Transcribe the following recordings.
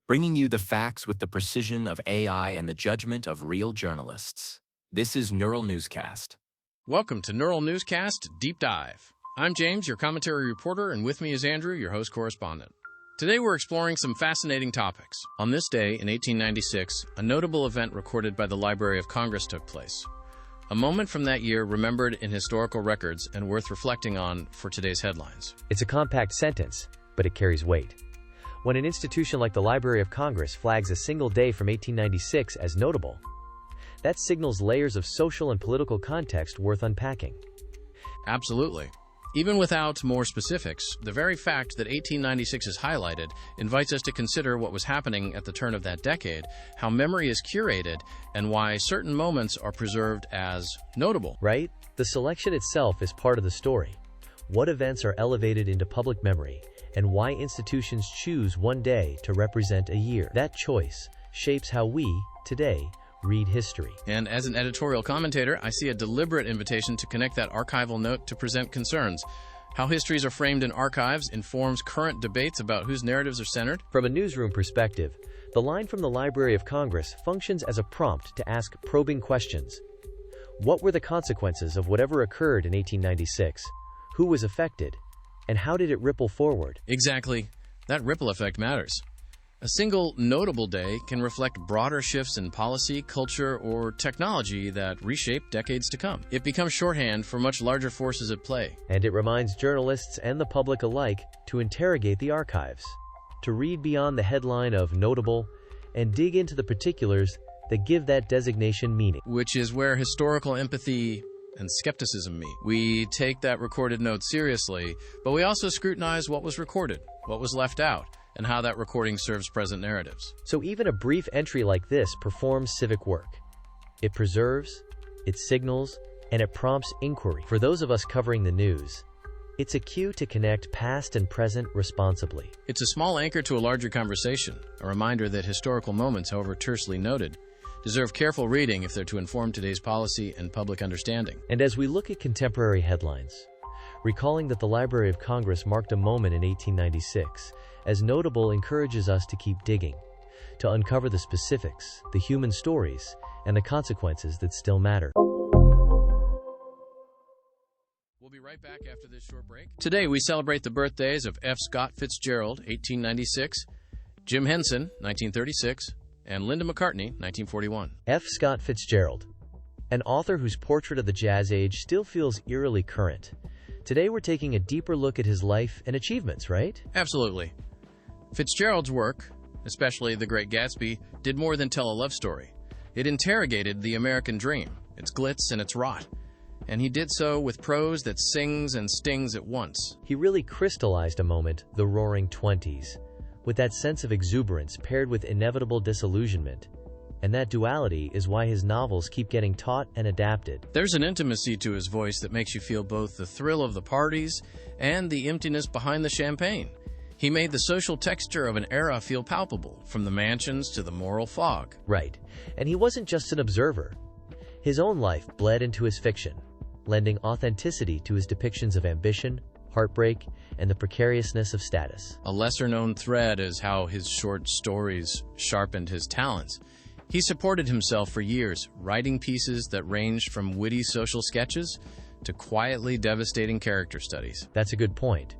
bringing you the facts with the precision of AI and the judgment of real journalists. This is Neural Newscast. Welcome to Neural Newscast Deep Dive. I'm James, your commentary reporter, and with me is Andrew, your host correspondent. Today we're exploring some fascinating topics. On this day in 1896, a notable event recorded by the Library of Congress took place. A moment from that year remembered in historical records and worth reflecting on for today's headlines. It's a compact sentence, but it carries weight. When an institution like the Library of Congress flags a single day from 1896 as notable, that signals layers of social and political context worth unpacking. Absolutely. Even without more specifics, the very fact that 1896 is highlighted invites us to consider what was happening at the turn of that decade, how memory is curated, and why certain moments are preserved as notable. Right? The selection itself is part of the story. What events are elevated into public memory, and why institutions choose one day to represent a year. That choice shapes how we, today, read history. And as an editorial commentator, I see a deliberate invitation to connect that archival note to present concerns. How histories are framed in archives informs current debates about whose narratives are centered. From a newsroom perspective, the line from the Library of Congress functions as a prompt to ask probing questions. What were the consequences of whatever occurred in 1896? Who was affected? And how did it ripple forward? Exactly. That ripple effect matters. A single notable day can reflect broader shifts in policy, culture, or technology that reshape decades to come. It becomes shorthand for much larger forces at play. And it reminds journalists and the public alike to interrogate the archives, to read beyond the headline of notable, and dig into the particulars that give that designation meaning. Which is where historical empathy and skepticism meet. We take that recorded note seriously, but we also scrutinize what was recorded, what was left out, and how that recording serves present narratives. So even a brief entry like this performs civic work. It preserves, it signals, and it prompts inquiry. For those of us covering the news, it's a cue to connect past and present responsibly. It's a small anchor to a larger conversation, a reminder that historical moments, however tersely noted, deserve careful reading if they're to inform today's policy and public understanding. And as we look at contemporary headlines, recalling that the Library of Congress marked a moment in 1896 as notable encourages us to keep digging, to uncover the specifics, the human stories, and the consequences that still matter. We'll be right back after this short break. Today we celebrate the birthdays of F. Scott Fitzgerald, 1896, Jim Henson, 1936, and Linda McCartney, 1941. F. Scott Fitzgerald, an author whose portrait of the jazz age still feels eerily current. Today we're taking a deeper look at his life and achievements, right? Absolutely. Fitzgerald's work, especially The Great Gatsby, did more than tell a love story. It interrogated the American dream, its glitz and its rot, and he did so with prose that sings and stings at once. He really crystallized a moment, the Roaring Twenties, with that sense of exuberance paired with inevitable disillusionment. And that duality is why his novels keep getting taught and adapted. There's an intimacy to his voice that makes you feel both the thrill of the parties and the emptiness behind the champagne. He made the social texture of an era feel palpable, from the mansions to the moral fog. Right. And he wasn't just an observer. His own life bled into his fiction, lending authenticity to his depictions of ambition, heartbreak, and the precariousness of status. A lesser-known thread is how his short stories sharpened his talents. He supported himself for years, writing pieces that ranged from witty social sketches to quietly devastating character studies. That's a good point.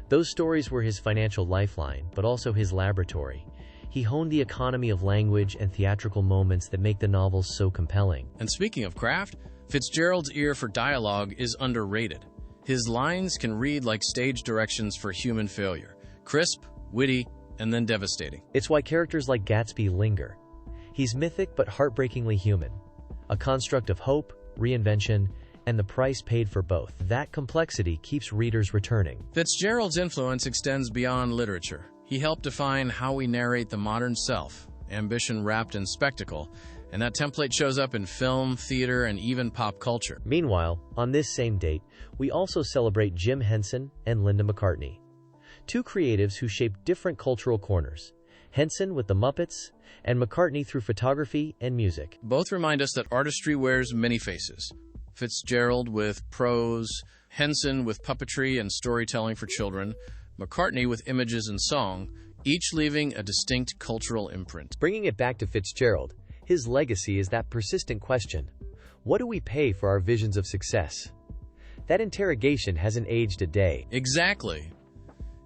Those stories were his financial lifeline, but also his laboratory. He honed the economy of language and theatrical moments that make the novels so compelling. And speaking of craft, Fitzgerald's ear for dialogue is underrated. His lines can read like stage directions for human failure. Crisp, witty, and then devastating. It's why characters like Gatsby linger. He's mythic but heartbreakingly human. A construct of hope, reinvention, and the price paid for both. That complexity keeps readers returning. Fitzgerald's influence extends beyond literature. He helped define how we narrate the modern self, ambition wrapped in spectacle, and that template shows up in film, theater, and even pop culture. Meanwhile, on this same date, we also celebrate Jim Henson and Linda McCartney, two creatives who shaped different cultural corners. Henson with the Muppets, and McCartney through photography and music. Both remind us that artistry wears many faces. Fitzgerald with prose, Henson with puppetry and storytelling for children, McCartney with images and song, each leaving a distinct cultural imprint. Bringing it back to Fitzgerald, his legacy is that persistent question: what do we pay for our visions of success? That interrogation hasn't aged a day. Exactly.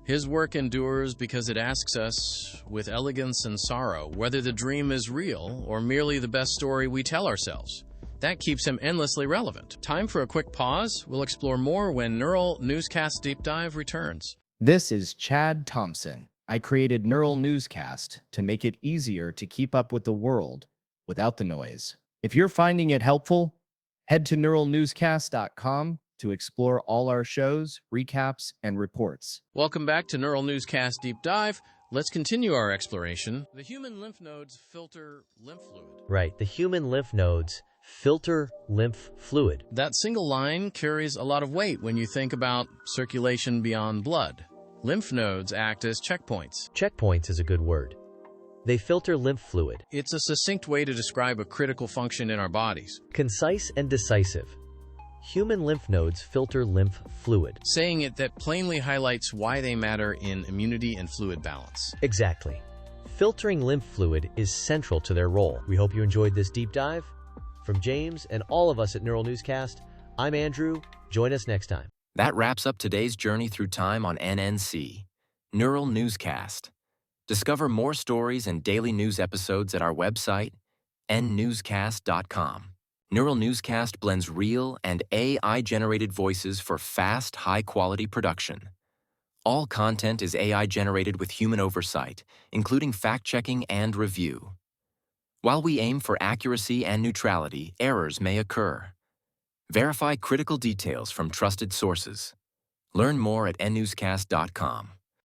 His work endures because it asks us, with elegance and sorrow, whether the dream is real or merely the best story we tell ourselves. That keeps him endlessly relevant. Time for a quick pause. We'll explore more when Neural Newscast Deep Dive returns. This is Chad Thompson. I created Neural Newscast to make it easier to keep up with the world without the noise. If you're finding it helpful, head to neuralnewscast.com to explore all our shows, recaps, and reports. Welcome back to Neural Newscast Deep Dive. Let's continue our exploration. The human lymph nodes filter lymph fluid. Right, the human lymph nodes filter lymph fluid. That single line carries a lot of weight when you think about circulation beyond blood. Lymph nodes act as checkpoints. Checkpoints is a good word. They filter lymph fluid. It's a succinct way to describe a critical function in our bodies. Concise and decisive. Human lymph nodes filter lymph fluid. Saying it that plainly highlights why they matter in immunity and fluid balance. Exactly. Filtering lymph fluid is central to their role. We hope you enjoyed this deep dive. From James and all of us at Neural Newscast, I'm Andrew. Join us next time. That wraps up today's journey through time on NNC, Neural Newscast. Discover more stories and daily news episodes at our website, nnewscast.com. Neural Newscast blends real and AI-generated voices for fast, high-quality production. All content is AI-generated with human oversight, including fact-checking and review. While we aim for accuracy and neutrality, errors may occur. Verify critical details from trusted sources. Learn more at nnewscast.com.